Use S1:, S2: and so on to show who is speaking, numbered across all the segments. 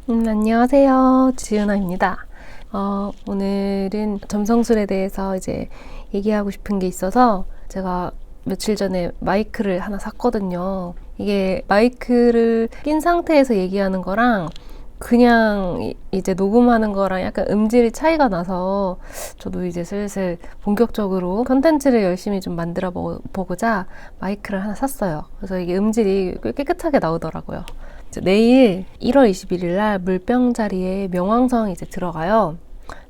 S1: 안녕하세요. 지은아입니다. 오늘은 점성술에 대해서 이제 얘기하고 싶은 게 있어서 제가 며칠 전에 마이크를 하나 샀거든요. 이게 마이크를 낀 상태에서 얘기하는 거랑 그냥 이제 녹음하는 거랑 약간 음질이 차이가 나서 저도 이제 슬슬 본격적으로 컨텐츠를 열심히 좀 만들어 보고자 마이크를 하나 샀어요. 그래서 이게 음질이 꽤 깨끗하게 나오더라고요. 내일 1월 21일 날 물병자리에 명왕성이 이제 들어가요.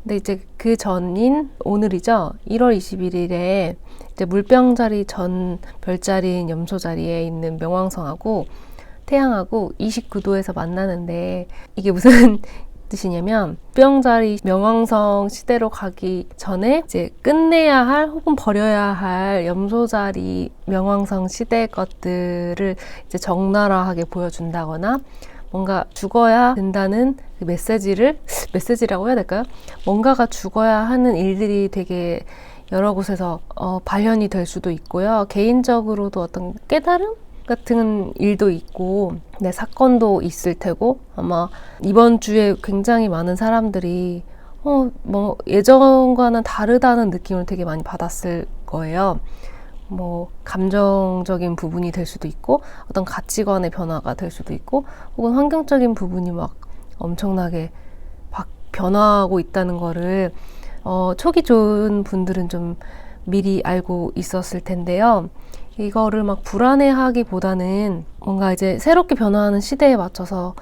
S1: 근데 이제 그 전인 오늘이죠. 1월 21일에 이제 물병자리 전 별자리인 염소자리에 있는 명왕성하고 태양하고 29도에서 만나는데 이게 무슨 뜻이냐면 물병자리 명왕성 시대로 가기 전에 이제 끝내야 할 혹은 버려야 할 염소자리 명왕성 시대 것들을 이제 적나라하게 보여준다거나 뭔가 죽어야 된다는 그 메시지라고 해야 될까요? 뭔가가 죽어야 하는 일들이 되게 여러 곳에서 발현이 될 수도 있고요. 개인적으로도 어떤 깨달음 같은 일도 있고, 네, 사건도 있을 테고, 아마 이번 주에 굉장히 많은 사람들이 뭐 예전과는 다르다는 느낌을 되게 많이 받았을 거예요. 뭐 감정적인 부분이 될 수도 있고, 어떤 가치관의 변화가 될 수도 있고, 혹은 환경적인 부분이 막 엄청나게 막 변화하고 있다는 거를 촉이 좋은 분들은 좀 미리 알고 있었을 텐데요. 이거를 막 불안해하기보다는 뭔가 이제 새롭게 변화하는 시대에 맞춰서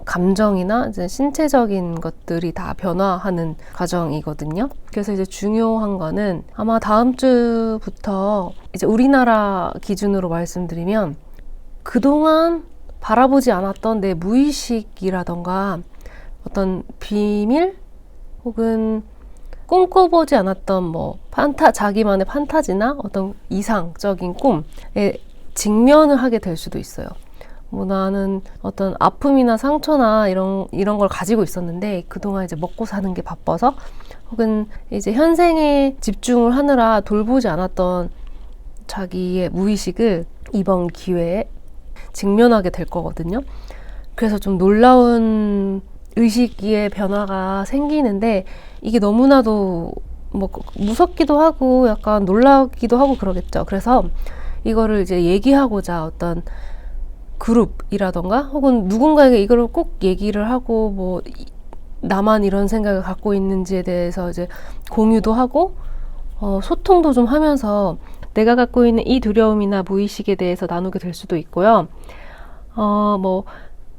S1: 감정이나 이제 신체적인 것들이 다 변화하는 과정이거든요. 그래서 이제 중요한 거는 아마 다음 주부터 이제 우리나라 기준으로 말씀드리면 그동안 바라보지 않았던 내 무의식이라던가 어떤 비밀 혹은 꿈꿔보지 않았던 뭐 자기만의 판타지나 어떤 이상적인 꿈에 직면을 하게 될 수도 있어요. 뭐 나는 어떤 아픔이나 상처나 이런 걸 가지고 있었는데 그동안 이제 먹고 사는 게 바빠서 혹은 이제 현생에 집중을 하느라 돌보지 않았던 자기의 무의식을 이번 기회에 직면하게 될 거거든요. 그래서 좀 놀라운 의식의 변화가 생기는데 이게 너무나도 뭐 무섭기도 하고 약간 놀라기도 하고 그러겠죠. 그래서 이거를 이제 얘기하고자 어떤 그룹이라던가 혹은 누군가에게 이거를 꼭 얘기를 하고 뭐 나만 이런 생각을 갖고 있는지에 대해서 이제 공유도 하고 소통도 좀 하면서 내가 갖고 있는 이 두려움이나 무의식에 대해서 나누게 될 수도 있고요. 뭐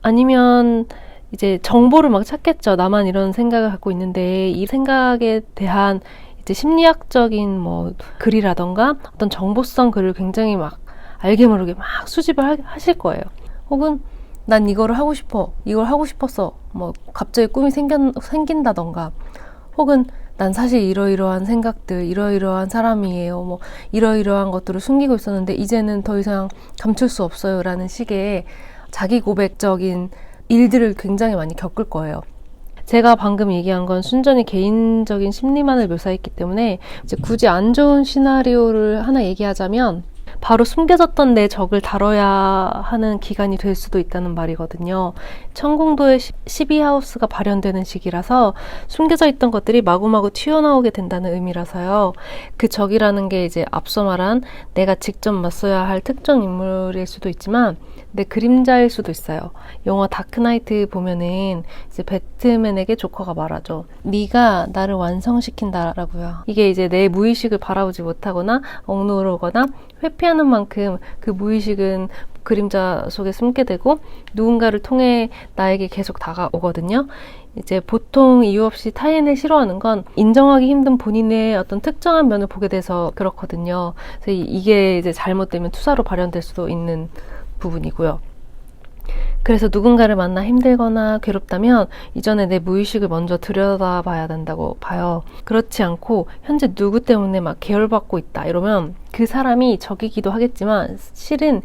S1: 아니면 이제 정보를 막 찾겠죠. 나만 이런 생각을 갖고 있는데 이 생각에 대한 이제 심리학적인 뭐 글이라던가 어떤 정보성 글을 굉장히 막 알게 모르게 막 수집을 하실 거예요. 혹은 난 이거를 하고 싶어. 이걸 하고 싶었어. 뭐 갑자기 꿈이 생긴다던가 혹은 난 사실 이러이러한 생각들, 이러이러한 사람이에요. 뭐 이러이러한 것들을 숨기고 있었는데 이제는 더 이상 감출 수 없어요. 라는 식의 자기 고백적인 일들을 굉장히 많이 겪을 거예요. 제가 방금 얘기한 건 순전히 개인적인 심리만을 묘사했기 때문에 이제 굳이 안 좋은 시나리오를 하나 얘기하자면 바로 숨겨졌던 내 적을 다뤄야 하는 기간이 될 수도 있다는 말이거든요. 천공도의 12하우스가 발현되는 시기라서 숨겨져 있던 것들이 마구마구 튀어나오게 된다는 의미라서요. 그 적이라는 게 이제 앞서 말한 내가 직접 맞서야 할 특정 인물일 수도 있지만 내 그림자일 수도 있어요. 영화 다크나이트 보면은 이제 배트맨에게 조커가 말하죠. 네가 나를 완성시킨다라고요. 이게 이제 내 무의식을 바라보지 못하거나 억누르거나 회피하는 만큼 그 무의식은 그림자 속에 숨게 되고 누군가를 통해 나에게 계속 다가오거든요. 이제 보통 이유 없이 타인을 싫어하는 건 인정하기 힘든 본인의 어떤 특정한 면을 보게 돼서 그렇거든요. 그래서 이게 이제 잘못되면 투사로 발현될 수도 있는 부분이고요. 그래서 누군가를 만나 힘들거나 괴롭다면 이전에 내 무의식을 먼저 들여다봐야 된다고 봐요. 그렇지 않고 현재 누구 때문에 막 계열받고 있다 이러면 그 사람이 적이기도 하겠지만 실은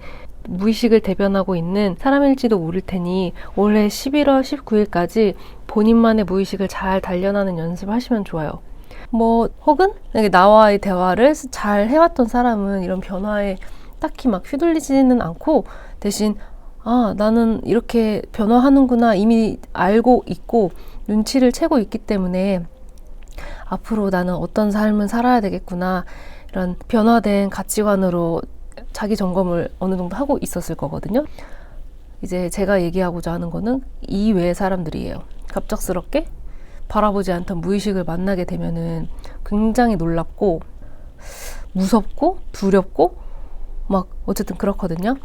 S1: 무의식을 대변하고 있는 사람일지도 모를 테니 올해 11월 19일까지 본인만의 무의식을 잘 단련하는 연습을 하시면 좋아요. 뭐 혹은 나와의 대화를 잘 해왔던 사람은 이런 변화에 딱히 막 휘둘리지는 않고 대신 아, 나는 이렇게 변화하는구나 이미 알고 있고 눈치를 채고 있기 때문에 앞으로 나는 어떤 삶을 살아야 되겠구나 이런 변화된 가치관으로 자기 점검을 어느 정도 하고 있었을 거거든요. 이제 제가 얘기하고자 하는 거는 이외의 사람들이에요. 갑작스럽게 바라보지 않던 무의식을 만나게 되면은 굉장히 놀랍고 무섭고 두렵고 막 어쨌든 그렇거든요.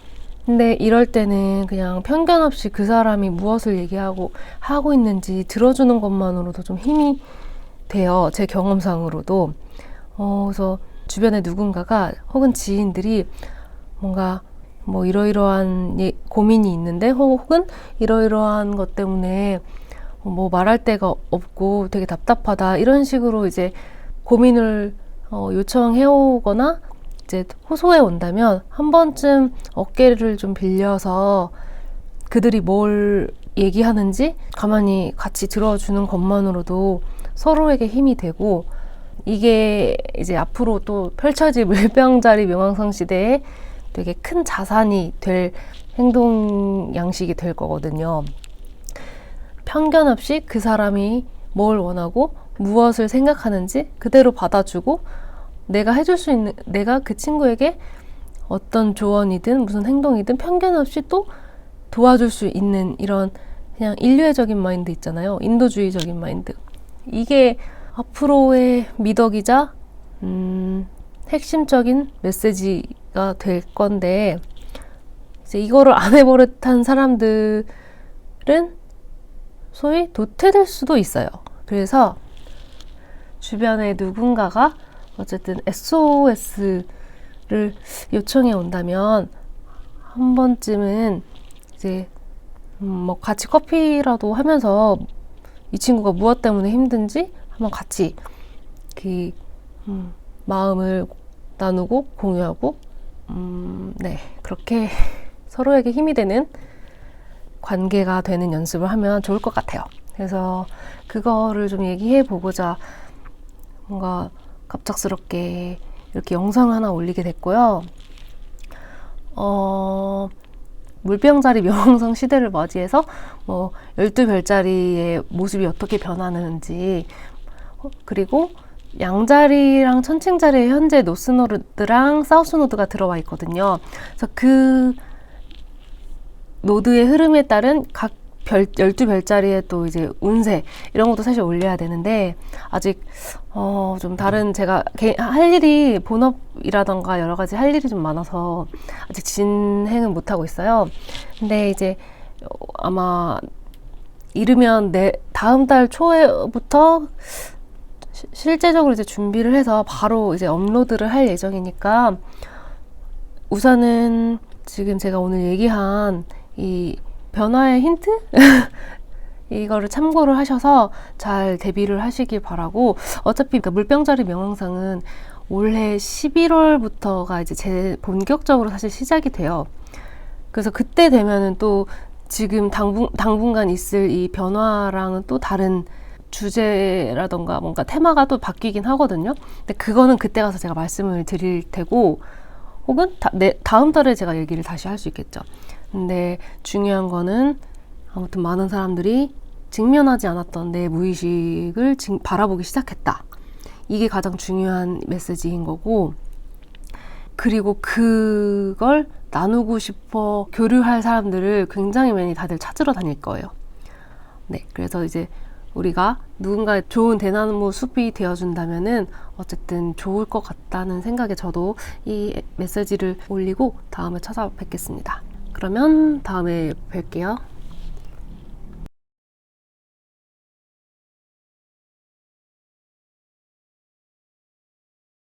S1: 근데 이럴 때는 그냥 편견 없이 그 사람이 무엇을 얘기하고 하고 있는지 들어주는 것만으로도 좀 힘이 돼요. 제 경험상으로도. 그래서 주변에 누군가가 혹은 지인들이 뭔가 뭐 이러이러한 고민이 있는데 혹은 이러이러한 것 때문에 뭐 말할 데가 없고 되게 답답하다 이런 식으로 이제 고민을 요청해 오거나 이제 호소해 온다면 한 번쯤 어깨를 좀 빌려서 그들이 뭘 얘기하는지 가만히 같이 들어주는 것만으로도 서로에게 힘이 되고 이게 이제 앞으로 또 펼쳐질 물병자리 명왕성 시대에 되게 큰 자산이 될 행동 양식이 될 거거든요. 편견 없이 그 사람이 뭘 원하고 무엇을 생각하는지 그대로 받아주고 내가 해줄 수 있는, 내가 그 친구에게 어떤 조언이든 무슨 행동이든 편견 없이 또 도와줄 수 있는 이런 그냥 인류애적인 마인드 있잖아요. 인도주의적인 마인드. 이게 앞으로의 미덕이자 핵심적인 메시지가 될 건데 이제 이거를 안 해버릇한 사람들은 소위 도태될 수도 있어요. 그래서 주변에 누군가가 어쨌든 SOS를 요청해 온다면 한 번쯤은 이제 뭐 같이 커피라도 하면서 이 친구가 무엇 때문에 힘든지 한번 같이 그 마음을 나누고 공유하고 네, 그렇게 서로에게 힘이 되는 관계가 되는 연습을 하면 좋을 것 같아요. 그래서 그거를 좀 얘기해 보고자 뭔가 갑작스럽게 이렇게 영상을 하나 올리게 됐고요. 물병자리 명왕성 시대를 맞이해서 뭐 12별자리의 모습이 어떻게 변하는지 그리고 양자리랑 천칭자리의 현재 노스노드랑 사우스노드가 들어와 있거든요. 그래서 그 노드의 흐름에 따른 각 12별자리의 또 이제 운세 이런 것도 사실 올려야 되는데 아직 좀 다른 제가 할 일이 본업이라던가 여러 가지 할 일이 좀 많아서 아직 진행은 못 하고 있어요. 근데 이제 아마 이르면 다음 달 초에부터 실제적으로 이제 준비를 해서 바로 이제 업로드를 할 예정이니까 우선은 지금 제가 오늘 얘기한 이 변화의 힌트? 이거를 참고를 하셔서 잘 대비를 하시길 바라고 어차피 물병자리 명왕상은 올해 11월부터가 이제 본격적으로 사실 시작이 돼요. 그래서 그때 되면은 또 지금 당분간 있을 이 변화랑은 또 다른 주제라던가 뭔가 테마가 또 바뀌긴 하거든요. 근데 그거는 그때 가서 제가 말씀을 드릴 테고 혹은 다음 달에 제가 얘기를 다시 할 수 있겠죠. 근데 중요한 거는 아무튼 많은 사람들이 직면하지 않았던 내 무의식을 바라보기 시작했다. 이게 가장 중요한 메시지인 거고 그리고 그걸 나누고 싶어 교류할 사람들을 굉장히 많이 다들 찾으러 다닐 거예요. 네, 그래서 이제 우리가 누군가의 좋은 대나무 숲이 되어준다면은 어쨌든 좋을 것 같다는 생각에 저도 이 메시지를 올리고 다음에 찾아뵙겠습니다. 그러면 다음에 뵐게요.